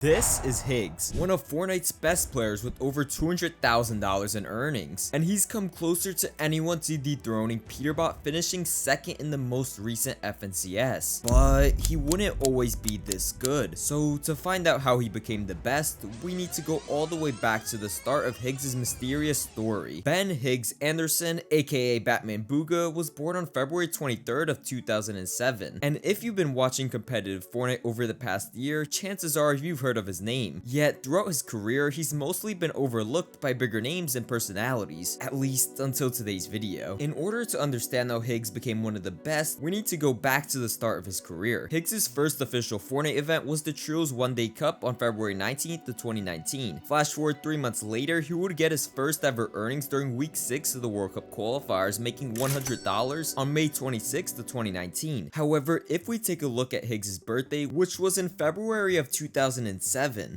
This is Higgs, one of Fortnite's best players with over $200,000 in earnings, and he's come closer to anyone to dethroning Peterbot, finishing second in the most recent FNCS. But he wouldn't always be this good, so to find out how he became the best, we need to go all the way back to the start of Higgs' mysterious story. Ben Higgs Anderson, aka Batman Bugha, was born on February 23rd of 2007, and if you've been watching competitive Fortnite over the past year, chances are you've heard of his name. Yet throughout his career, he's mostly been overlooked by bigger names and personalities, at least until today's video. In order to understand how Higgs became one of the best, we need to go back to the start of his career. Higgs' first official Fortnite event was the Trio's One Day Cup on February 19th of 2019. Flash forward 3 months later, he would get his first ever earnings during week 6 of the World Cup qualifiers, making $100 on May 26th of 2019. However, if we take a look at Higgs' birthday, which was in February of 2007,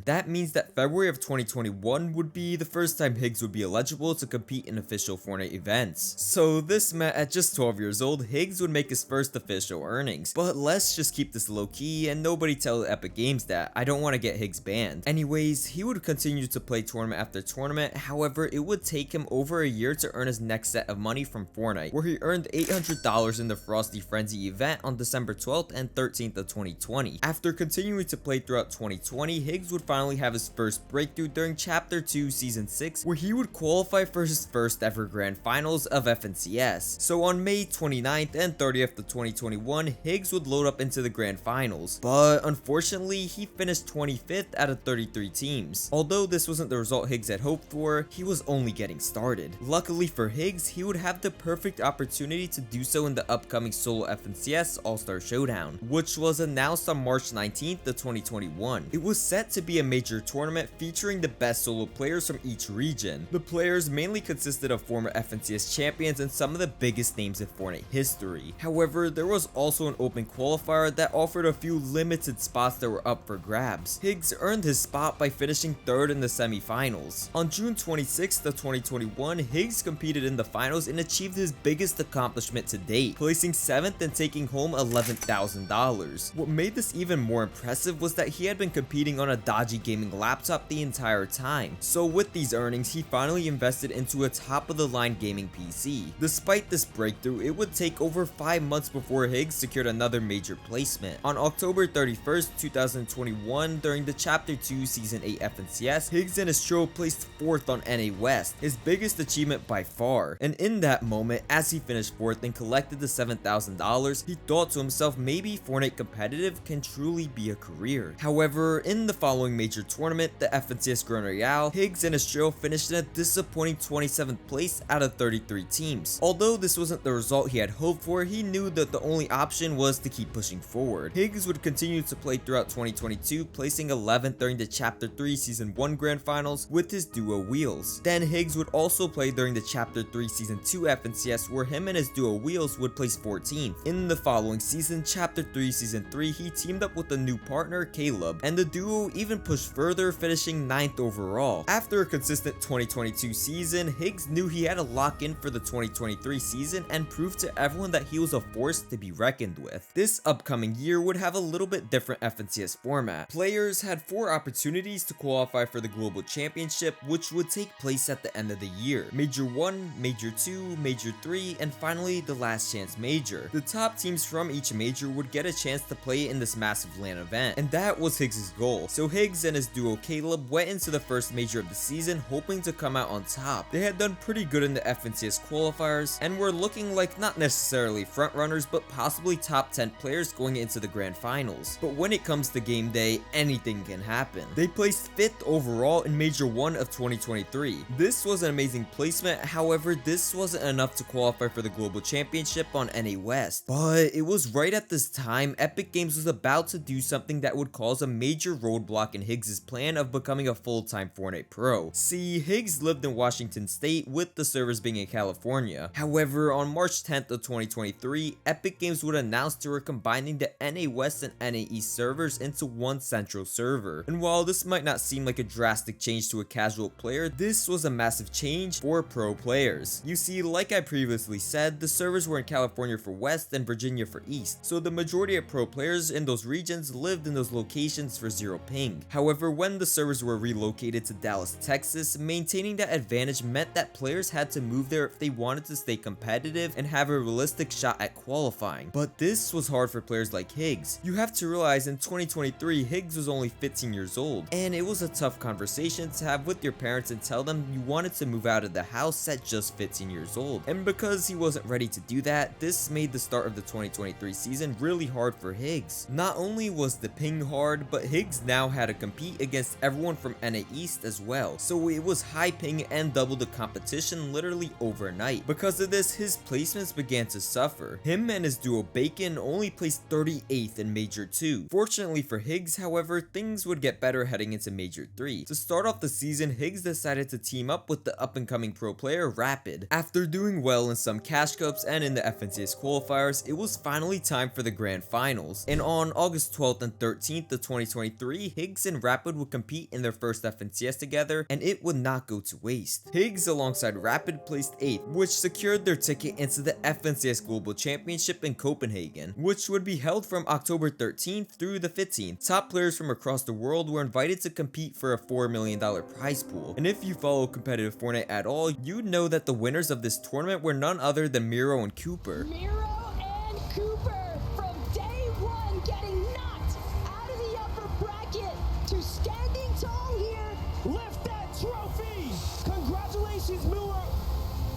that means that February of 2021 would be the first time Higgs would be eligible to compete in official Fortnite events. So this meant at just 12 years old, Higgs would make his first official earnings. But let's just keep this low key and nobody tell Epic Games that. I don't want to get Higgs banned. Anyways, he would continue to play tournament after tournament. However, it would take him over a year to earn his next set of money from Fortnite, where he earned $800 in the Frosty Frenzy event on December 12th and 13th of 2020. After continuing to play throughout 2020, Higgs would finally have his first breakthrough during Chapter 2 Season 6, where he would qualify for his first ever Grand Finals of FNCS. So on May 29th and 30th of 2021, Higgs would load up into the Grand Finals, but unfortunately, he finished 25th out of 33 teams. Although this wasn't the result Higgs had hoped for, he was only getting started. Luckily for Higgs, he would have the perfect opportunity to do so in the upcoming solo FNCS All-Star Showdown, which was announced on March 19th of 2021. It was set to be a major tournament featuring the best solo players from each region. The players mainly consisted of former FNCS champions and some of the biggest names in Fortnite history. However, there was also an open qualifier that offered a few limited spots that were up for grabs. Higgs earned his spot by finishing third in the semifinals. On June 26th of 2021, Higgs competed in the finals and achieved his biggest accomplishment to date, placing 7th and taking home $11,000. What made this even more impressive was that he had been competing on a dodgy gaming laptop the entire time. So with these earnings, he finally invested into a top-of-the-line gaming PC. Despite this breakthrough, it would take over 5 months before Higgs secured another major placement. On October 31st, 2021, during the Chapter 2 Season 8 FNCS, Higgs and his trio placed 4th on NA West, his biggest achievement by far. And in that moment, as he finished 4th and collected the $7,000, he thought to himself, maybe Fortnite competitive can truly be a career. However, in the following major tournament, the FNCS Grand Royale, Higgs and his trio finished in a disappointing 27th place out of 33 teams. Although this wasn't the result he had hoped for, he knew that the only option was to keep pushing forward. Higgs would continue to play throughout 2022, placing 11th during the Chapter 3 Season 1 Grand Finals with his duo Wheels. Then Higgs would also play during the Chapter 3 Season 2 FNCS, where him and his duo Wheels would place 14th. In the following season, Chapter 3 Season 3, he teamed up with a new partner, Caleb, and the duo even pushed further, finishing 9th overall. After a consistent 2022 season, Higgs knew he had to lock in for the 2023 season and prove to everyone that he was a force to be reckoned with. This upcoming year would have a little bit different FNCS format. Players had 4 opportunities to qualify for the Global Championship, which would take place at the end of the year. Major 1, Major 2, Major 3, and finally the Last Chance Major. The top teams from each major would get a chance to play in this massive LAN event, and that was Higgs' goal. So Higgs and his duo Caleb went into the first major of the season hoping to come out on top. They had done pretty good in the FNCS qualifiers and were looking like not necessarily frontrunners, but possibly top 10 players going into the grand finals. But when it comes to game day, anything can happen. They placed 5th overall in Major 1 of 2023. This was an amazing placement, however, this wasn't enough to qualify for the Global Championship on NA West. But it was right at this time Epic Games was about to do something that would cause a major roadblock in Higgs' plan of becoming a full-time Fortnite pro. See, Higgs lived in Washington State with the servers being in California. However, on March 10th of 2023, Epic Games would announce they were combining the NA West and NA East servers into one central server. And while this might not seem like a drastic change to a casual player, this was a massive change for pro players. You see, like I previously said, the servers were in California for West and Virginia for East, so the majority of pro players in those regions lived in those locations for 0 0 ping. However, when the servers were relocated to Dallas, Texas, maintaining that advantage meant that players had to move there if they wanted to stay competitive and have a realistic shot at qualifying. But this was hard for players like Higgs. You have to realize in 2023, Higgs was only 15 years old, and it was a tough conversation to have with your parents and tell them you wanted to move out of the house at just 15 years old. And because he wasn't ready to do that, this made the start of the 2023 season really hard for Higgs. Not only was the ping hard, but Higgs now had to compete against everyone from NA East as well, so it was high ping and double the competition literally overnight. Because of this, his placements began to suffer. Him and his duo Bacon only placed 38th in Major 2. Fortunately for Higgs, however, things would get better heading into Major 3. To start off the season, Higgs decided to team up with the up-and-coming pro player Rapid. After doing well in some cash cups and in the FNCS qualifiers, it was finally time for the grand finals. And on August 12th and 13th of 2023, Higgs and Rapid would compete in their first FNCS together, and it would not go to waste. Higgs alongside Rapid placed 8th, which secured their ticket into the FNCS Global Championship in Copenhagen, which would be held from October 13th through the 15th. Top players from across the world were invited to compete for a $4 million prize pool. And if you follow competitive Fortnite at all, you'd know that the winners of this tournament were none other than Miro and Cooper. Miro and Cooper from day one getting knocked out of the upper bracket to standing tall here. Lift that trophy! Congratulations, Miro!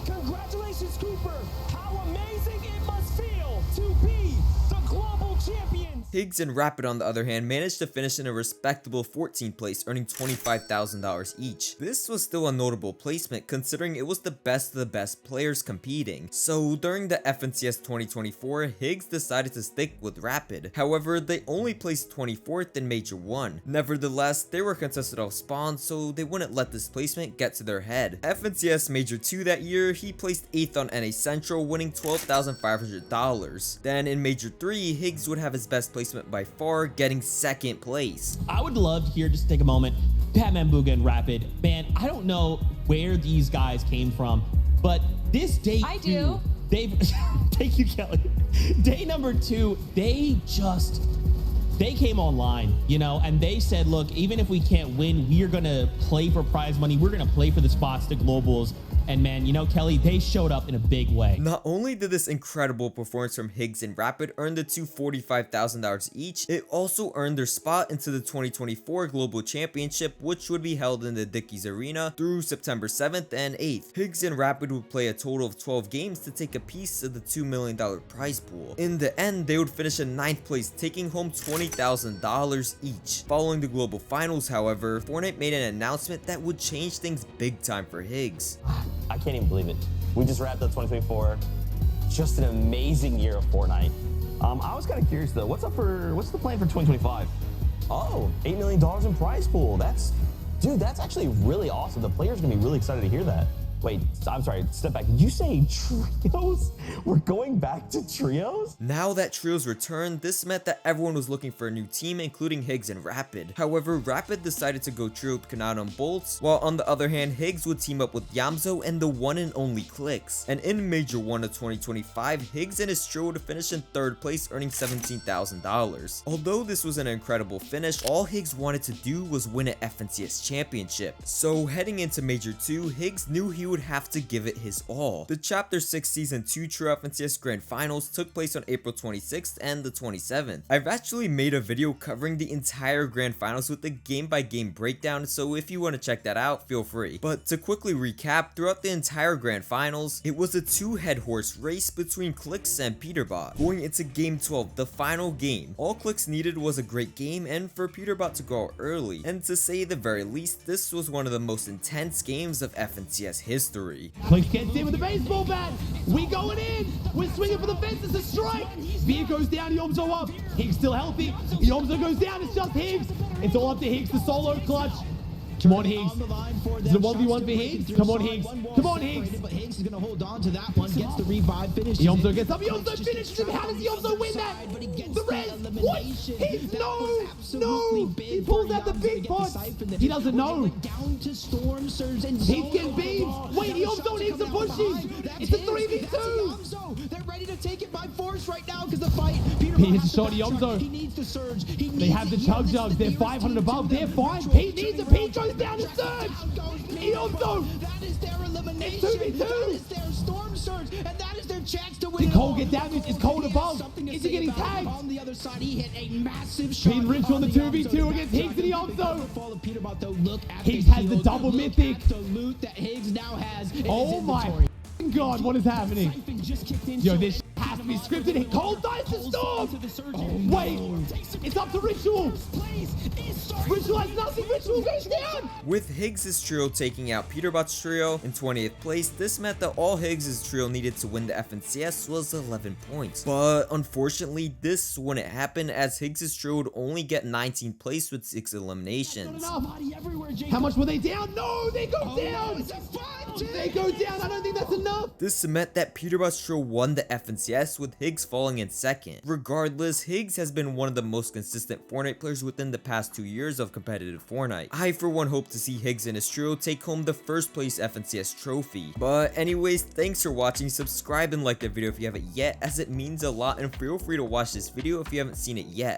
Congratulations, Cooper! How amazing it must feel to be the global champions! Higgs and Rapid, on the other hand, managed to finish in a respectable 14th place, earning $25,000 each. This was still a notable placement considering it was the best of the best players competing. So during the FNCS 2024, Higgs decided to stick with Rapid. However, they only placed 24th in Major 1. Nevertheless, they were contested off spawn, so they wouldn't let this placement get to their head. FNCS Major 2 that year, he placed 8th on NA Central, winning $12,500. Then in Major 3, Higgs would have his best placement by far, getting 2nd place. I would love here just to take a moment. Batman Bugha and Rapid, man, I don't know where these guys came from, but this day I do. They've thank you, Kelly. Day number 2, they came online, you know, and they said, look, even if we can't win, we're gonna play for prize money, we're gonna play for the spots to globals. And man, you know, Kelly, they showed up in a big way. Not only did this incredible performance from Higgs and Rapid earn the two $45,000 each, it also earned their spot into the 2024 Global Championship, which would be held in the Dickies Arena through September 7th and 8th. Higgs and Rapid would play a total of 12 games to take a piece of the $2 million prize pool. In the end, they would finish in 9th place, taking home $20,000 each. Following the global finals, however, Fortnite made an announcement that would change things big time for Higgs. I can't even believe it. We just wrapped up 2024. Just an amazing year of Fortnite. I was kind of curious though. What's the plan for 2025? Oh, $8 million in prize pool. That's actually really awesome. The players are gonna be really excited to hear that. Wait, I'm sorry, step back. Did you say trios? We're going back to trios? Now that trios returned, this meant that everyone was looking for a new team, including Higgs and Rapid. However, Rapid decided to go trio with Kanata and Bolts, while on the other hand, Higgs would team up with Yamzo and the one and only Clicks. And in Major 1 of 2025, Higgs and his trio would finish in 3rd place, earning $17,000. Although this was an incredible finish, all Higgs wanted to do was win an FNCS championship. So heading into Major 2, Higgs knew he would have to give it his all. The Chapter 6 Season 2 True FNCS Grand Finals took place on April 26th and the 27th. I've actually made a video covering the entire Grand Finals with the game-by-game breakdown, so if you want to check that out, feel free. But to quickly recap, throughout the entire Grand Finals, it was a two-head horse race between Clicks and Peterbot. Going into Game 12, the final game, all Clicks needed was a great game and for Peterbot to go out early. And to say the very least, this was one of the most intense games of FNCS history. Clicks gets in with the baseball bat. We going in. We're swinging for the fence. It's a strike. Spear goes down. Yomzo up. Higgs still healthy. Yomzo goes down. It's just Higgs. It's all up to Higgs. The solo clutch. Come on, Higgs. Is it a 1v1 for Higgs? Come on, Higgs. Come on, Higgs. But Higgs is going to hold on to that one. Gets the revive finish. Yomzo gets up. Yomzo finishes him. How does Yomzo win that? The res. What? Higgs, no. No. He pulls out the big pot. He doesn't know. Down to Storm Surge and He's getting beamed. Wait, Yomzo and Higgs are pushing. It's a 3v2. They're ready to take it by force right now because the fight. Pete hits a shot. Yomzo. He needs the surge. They have the chug jugs. They're 500 above. They're fine. Pete needs it. Pete goes down to surge. Yomzo. That is their elimination. It's 2v2. That is their Storm Surge, and that is their chance to win. Did Cole get damaged? Is Cole above? Is he getting tagged? On the other side, he hit a massive shot. Pete Rich on the 2v2 against Higgs and Yomzo. Follow Peter, but though, look at Higgs the has the shield. double Look mythic. at the loot that Higgs now has in Oh his my inventory. God, what is happening? Siphon just kicked in, Yo, so this has to be scripted. Cole dies to Storm. Wait, it's up to Ritual. Ritual has nothing. Ritual goes down. With Higgs' trio taking out Peterbot's trio in 20th place, this meant that all Higgs' trio needed to win the FNCS was 11 points. But unfortunately, this wouldn't happen as Higgs' trio would only get 19th place with 6 eliminations. How much were they down? No, they go down. They go down. I don't think that's enough. This meant that Peterbot's trio won the FNCS with Higgs falling in second. Regardless, Higgs has been one of the most consistent Fortnite players within the past 2 years of competitive Fortnite. I for one hope to see Higgs and his trio take home the first place FNCS trophy. But anyways, thanks for watching. Subscribe and like the video if you haven't yet, as it means a lot, and feel free to watch this video if you haven't seen it yet.